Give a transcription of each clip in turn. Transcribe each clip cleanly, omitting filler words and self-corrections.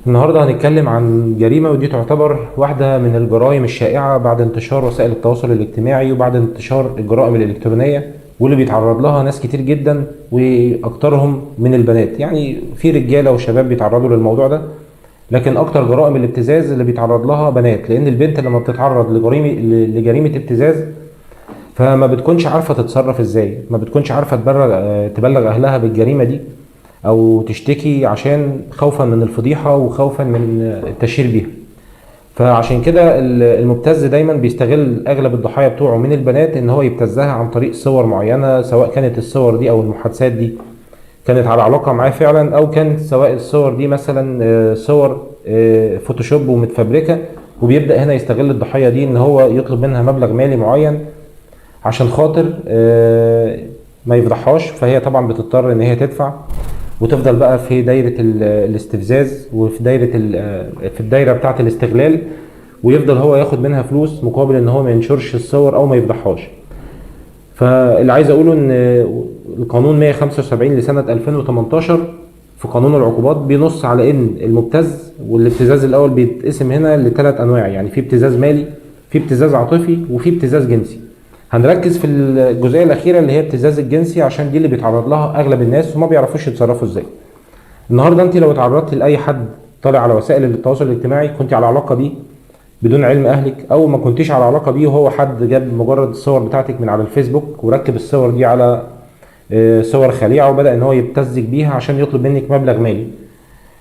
النهارده هنتكلم عن جريمة، ودي تعتبر واحدة من الجرائم الشائعة بعد انتشار وسائل التواصل الاجتماعي وبعد انتشار الجرائم الإلكترونية، واللي بيتعرض لها ناس كتير جدا وأكترهم من البنات. يعني في رجالة وشباب بيتعرضوا للموضوع ده، لكن أكتر جرائم الابتزاز اللي بيتعرض لها بنات، لأن البنت لما بتتعرض لجريمة ابتزاز فما بتكونش عارفة تتصرف ازاي، ما بتكونش عارفة تبلغ أهلها بالجريمة دي او تشتكي، عشان خوفا من الفضيحة وخوفا من التشهير بيها. فعشان كده المبتز دايما بيستغل اغلب الضحايا بتوعه من البنات ان هو يبتزها عن طريق صور معينة، سواء كانت الصور دي او المحادثات دي كانت على علاقة معاه فعلا، او كانت سواء الصور دي مثلا صور فوتوشوب ومتفبركة. وبيبدأ هنا يستغل الضحية دي ان هو يطلب منها مبلغ مالي معين عشان خاطر ما يفضحهاش، فهي طبعا بتضطر ان هي تدفع، وتفضل بقى في دايرة الاستفزاز وفي في الدايرة بتاعة الاستغلال، ويفضل هو ياخد منها فلوس مقابل ان هو ما ينشرش الصور او ما يفضحهاش. فاللي عايز اقوله ان القانون 175 لسنة 2018 في قانون العقوبات بينص على ان المبتز، والابتزاز الاول بيتقسم هنا لثلاث انواع، يعني في ابتزاز مالي، في ابتزاز عاطفي، وفي ابتزاز جنسي. هنركز في الجزئيه الاخيره اللي هي ابتزاز الجنسي، عشان دي اللي بيتعرض لها اغلب الناس وما بيعرفوش يتصرفوا ازاي. النهارده انت لو اتعرضتي لاي حد طالع على وسائل التواصل الاجتماعي كنت على علاقه بيه بدون علم اهلك، او ما كنتيش على علاقه بيه وهو حد جاب مجرد الصور بتاعتك من على الفيسبوك وركب الصور دي على صور خليعه وبدا ان هو يبتزك بيها عشان يطلب منك مبلغ مالي،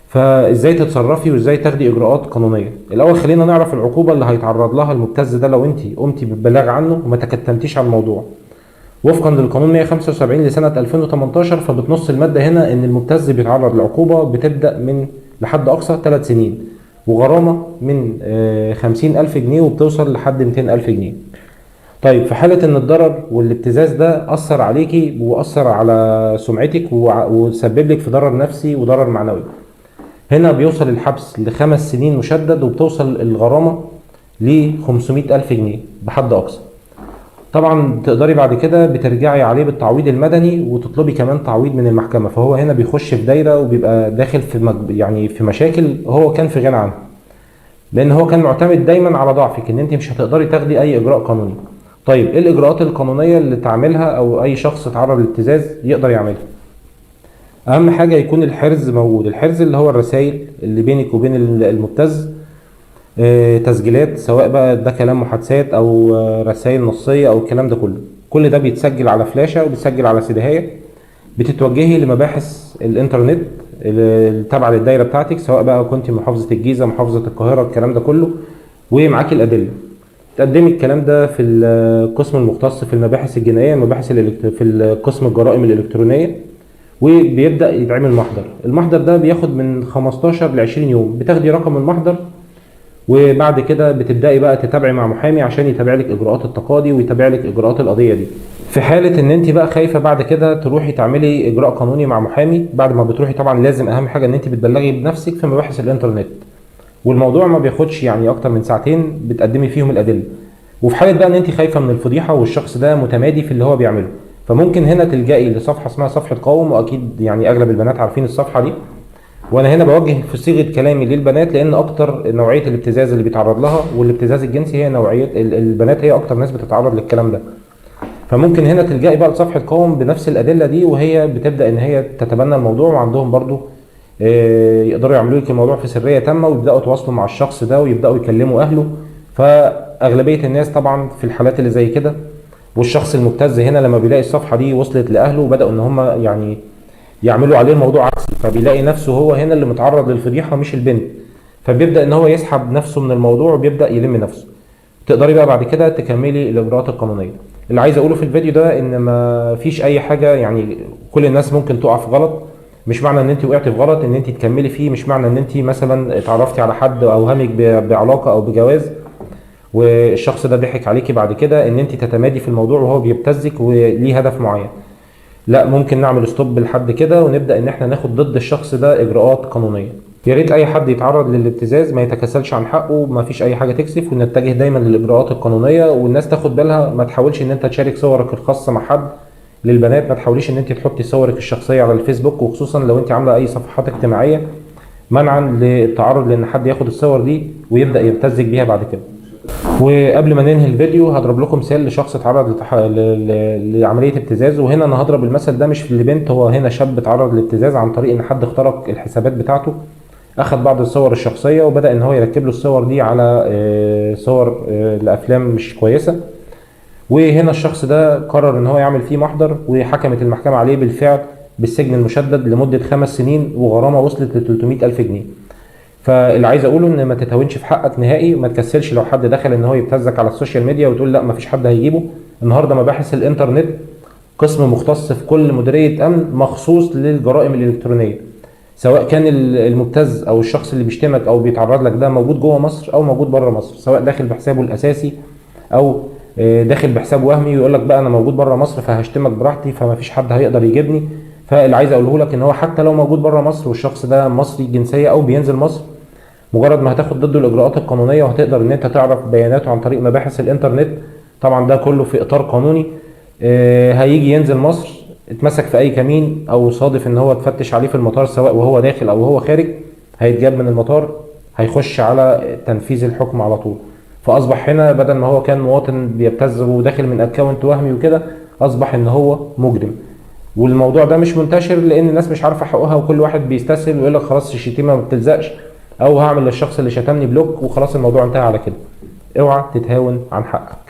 فازاي تتصرفي وازاي تاخدي اجراءات قانونيه؟ الاول خلينا نعرف العقوبه اللي هيتعرض لها المبتز ده لو انت قمتي بالبلاغ عنه وما تكتمتيش على الموضوع. وفقا للقانون 175 لسنه 2018 فبتنص الماده هنا ان المبتز بيتعرض لعقوبه بتبدا من لحد اقصى 3 سنين، وغرامه من 50,000 جنيه وبتوصل لحد 200,000 جنيه. طيب في حالة إن الضرر والابتزاز ده أثر عليكي وأثر على سمعتك وسبب لك في ضرر نفسي وضرر معنوي، هنا بيوصل الحبس ل5 سنين مشدد، وبتوصل الغرامة ل500,000 جنيه بحد أقصى. طبعا تقدري بعد كده بترجعي عليه بالتعويض المدني وتطلبي كمان تعويض من المحكمة، فهو هنا بيخش في دايرة وبيبقى داخل في يعني في مشاكل هو كان في غنى عنها، لأن هو كان معتمد دايما على ضعفك إن أنت مش هتقدري تاخدي أي إجراء قانوني. طيب إيه الإجراءات القانونية اللي تعملها أو أي شخص اتعرض للابتزاز يقدر يعملها؟ اهم حاجه يكون الحرز موجود. الحرز اللي هو الرسائل اللي بينك وبين المبتز، تسجيلات سواء بقى ده كلام محادثات او رسائل نصيه او الكلام ده كله، كل ده بيتسجل على فلاشه وبيتسجل على سيديهايه، بتتوجهي لمباحث الانترنت اللي تابعه للدايره بتاعتك، سواء بقى كنت محافظه الجيزه محافظه القاهره الكلام ده كله، ومعاكي الادله. تقدمي الكلام ده في القسم المختص في المباحث الجنائيه، في القسم الجرائم الالكترونيه، وبيبدا يتعمل محضر. المحضر ده بياخد من 15 ل 20 يوم، بتاخدي رقم المحضر وبعد كده بتبداي بقى تتابعي مع محامي عشان يتابع لك اجراءات التقاضي ويتابع لك اجراءات القضيه دي. في حاله ان انت بقى خايفه بعد كده تروحي تعملي اجراء قانوني مع محامي، بعد ما بتروحي طبعا لازم اهم حاجه ان انت بتبلغي بنفسك في مباحث الانترنت، والموضوع ما بياخدش يعني اكتر من ساعتين بتقدمي فيهم الادله. وفي حاله بقى ان انت خايفه من الفضيحه والشخص ده متمادي في اللي هو بيعمله، فممكن هنا تلجئي لصفحه اسمها صفحه قاوم، واكيد يعني اغلب البنات عارفين الصفحه دي. وانا هنا بوجه في صيغه كلامي للبنات، لان اكتر نوعيه الابتزاز اللي بيتعرض لها والابتزاز الجنسي هي نوعيه البنات، هي اكتر ناس بتتعرض للكلام ده. فممكن هنا تلجئي بقى لصفحه قاوم بنفس الادله دي، وهي بتبدا ان هي تتبنى الموضوع، وعندهم برضو يقدروا يعملوا لك الموضوع في سريه تامه، ويبداوا يتواصلوا مع الشخص ده ويبداوا يكلموا اهله. فاغلبيه الناس طبعا في الحالات اللي زي كده، والشخص المبتز هنا لما بيلاقي الصفحه دي وصلت لاهله وبداوا ان هم يعني يعملوا عليه الموضوع عكسي، فبيلاقي نفسه هو هنا اللي متعرض للفضيحه مش البنت، فبيبدا ان هو يسحب نفسه من الموضوع وبيبدا يلم نفسه. تقدري بقى بعد كده تكملي الاجراءات القانونيه. اللي عايز اقوله في الفيديو ده ان ما فيش اي حاجه، يعني كل الناس ممكن تقع في غلط، مش معنى ان انت وقعتي في غلط ان انت تكملي فيه، مش معنى ان انت مثلا اتعرفتي على حد اوهمك بعلاقه او بجواز والشخص ده ضحك عليكي بعد كده ان انت تتمادي في الموضوع وهو بيبتزك وليه هدف معين. لا، ممكن نعمل ستوب لحد كده ونبدا ان احنا ناخد ضد الشخص ده اجراءات قانونيه. يا ريت اي حد يتعرض للابتزاز ما يتكاسلش عن حقه، ما فيش اي حاجه تكسف، ونتجه دايما للاجراءات القانونيه. والناس تاخد بالها، ما تحاولش ان انت تشارك صورك الخاصه مع حد. للبنات ما تحاوليش ان انت تحطي صورك الشخصيه على الفيسبوك، وخصوصا لو انت عامله اي صفحات اجتماعيه منعا للتعرض لان حد ياخد الصور دي ويبدا يبتزك بيها بعد كده. وقبل ما ننهي الفيديو هضرب لكم مثال لشخص اتعرض لعمليه ابتزاز. وهنا انا هضرب المثل ده مش لبنت، هو هنا شاب اتعرض لابتزاز عن طريق ان حد اخترق الحسابات بتاعته، اخذ بعض الصور الشخصيه وبدا ان هو يركب له الصور دي على صور لافلام مش كويسه. وهنا الشخص ده قرر ان هو يعمل فيه محضر، وحكمت المحكمه عليه بالفعل بالسجن المشدد لمده 5 سنين وغرامه وصلت ل 300,000 جنيه. فاللي عايز اقوله ان ما تتهاونش في حقك نهائي، ما تكسلش لو حد دخل ان هو يبتزك على السوشيال ميديا وتقول لا ما فيش حد هيجيبه. النهارده مباحث الانترنت قسم مختص في كل مديريه امن مخصوص للجرائم الالكترونيه، سواء كان المبتز او الشخص اللي بيشتمك او بيتعرض لك ده موجود جوه مصر او موجود بره مصر، سواء داخل بحسابه الاساسي او داخل بحساب وهمي ويقول لك بقى انا موجود بره مصر فهشتمك براحتي فما فيش حد هيقدر يجيبني. فاللي عايز اقوله لك ان هو حتى لو موجود بره مصر والشخص ده مصري الجنسيه او بينزل مصر، مجرد ما هتاخد ضده الاجراءات القانونيه وهتقدر ان انت تعرف بياناته عن طريق مباحث الانترنت، طبعا ده كله في اطار قانوني، هيجي ينزل مصر اتمسك في اي كمين او صادف ان هو اتفتش عليه في المطار سواء وهو داخل او وهو خارج، هيتجاب من المطار هيخش على تنفيذ الحكم على طول. فاصبح هنا بدل ما هو كان مواطن بيبتز وداخل من اكونت وهمي وكده، اصبح ان هو مجرم. والموضوع ده مش منتشر لان الناس مش عارفه حقوقها وكل واحد بيستسهل ويقول لك خلاص الشتيمه ما بتلزقش، او هعمل للشخص اللي شتمني بلوك وخلاص الموضوع انتهى على كده. اوعى تتهاون عن حقك.